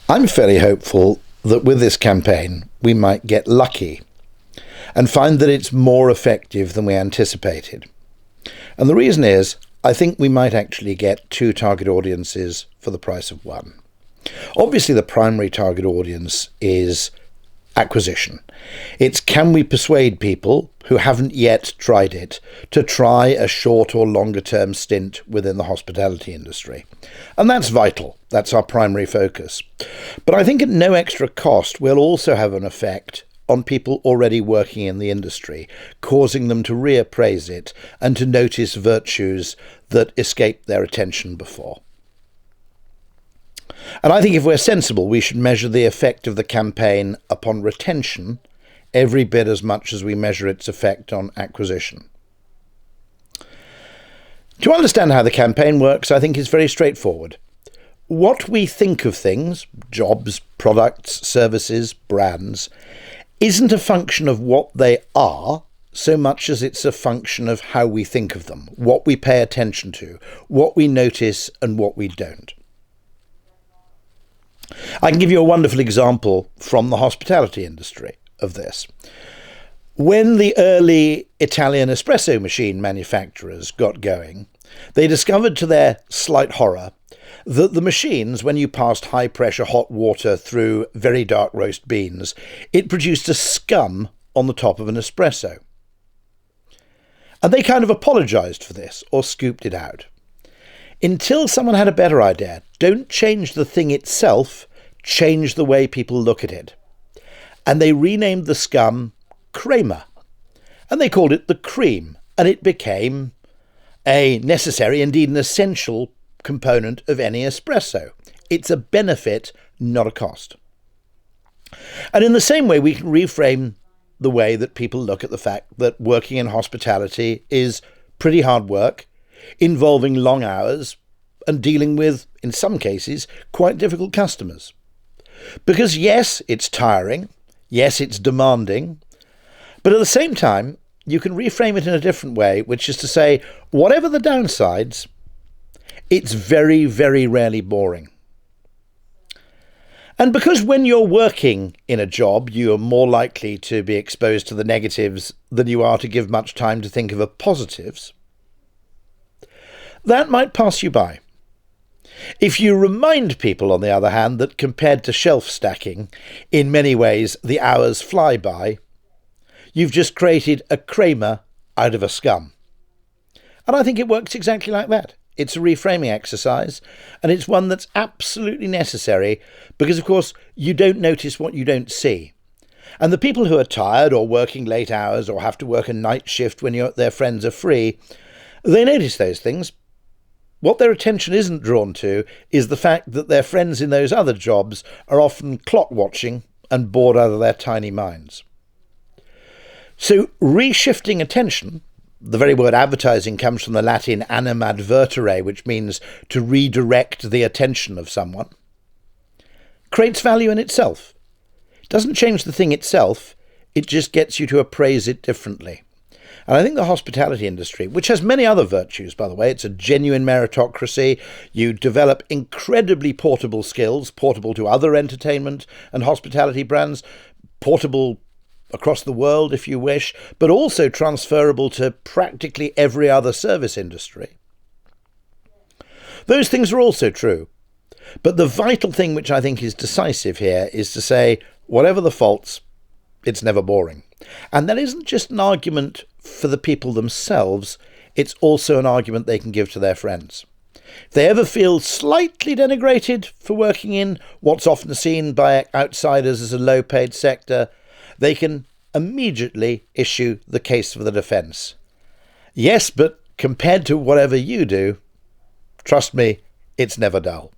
I'm fairly hopeful that with this campaign we might get lucky and find that it's more effective than we anticipated. And the reason is, I think we might actually get two target audiences for the price of one. Obviously, the primary target audience is acquisition. It's can we persuade people who haven't yet tried it to try a short or longer term stint within the hospitality industry. And that's vital. That's our primary focus. But I think at no extra cost, we'll also have an effect on people already working in the industry, causing them to reappraise it and to notice virtues that escaped their attention before. And I think if we're sensible, we should measure the effect of the campaign upon retention every bit as much as we measure its effect on acquisition. To understand how the campaign works, I think is very straightforward. What we think of things, jobs, products, services, brands, isn't a function of what they are so much as it's a function of how we think of them, what we pay attention to, what we notice and what we don't. I can give you a wonderful example from the hospitality industry of this. When the early Italian espresso machine manufacturers got going, they discovered to their slight horror that the machines, when you passed high-pressure hot water through very dark roast beans, it produced a scum on the top of an espresso. And they kind of apologised for this, or scooped it out. Until someone had a better idea. Don't change the thing itself, change the way people look at it. And they renamed the scum crema. And they called it the cream. And it became a necessary, indeed an essential component of any espresso. It's a benefit, not a cost. And in the same way, we can reframe the way that people look at the fact that working in hospitality is pretty hard work, involving long hours and dealing with, in some cases, quite difficult customers. Because yes, it's tiring, yes, it's demanding, but at the same time, you can reframe it in a different way, which is to say, whatever the downsides, it's very, very rarely boring. And because when you're working in a job, you are more likely to be exposed to the negatives than you are to give much time to think of the positives, that might pass you by. If you remind people, on the other hand, that compared to shelf stacking, in many ways the hours fly by, you've just created a crema out of a scum. And I think it works exactly like that. It's a reframing exercise, and it's one that's absolutely necessary because, of course, you don't notice what you don't see. And the people who are tired or working late hours or have to work a night shift when their friends are free, they notice those things. What their attention isn't drawn to is the fact that their friends in those other jobs are often clock watching and bored out of their tiny minds. So reshifting attention, the very word advertising comes from the Latin anim advertere, which means to redirect the attention of someone, creates value in itself. It doesn't change the thing itself, it just gets you to appraise it differently. And I think the hospitality industry, which has many other virtues, by the way, it's a genuine meritocracy. You develop incredibly portable skills, portable to other entertainment and hospitality brands, portable across the world if you wish, but also transferable to practically every other service industry. Those things are also true. But the vital thing which I think is decisive here is to say, whatever the faults, it's never boring. And that isn't just an argument for the people themselves, it's also an argument they can give to their friends. If they ever feel slightly denigrated for working in what's often seen by outsiders as a low-paid sector, they can immediately issue the case for the defence. Yes, but compared to whatever you do, trust me, it's never dull.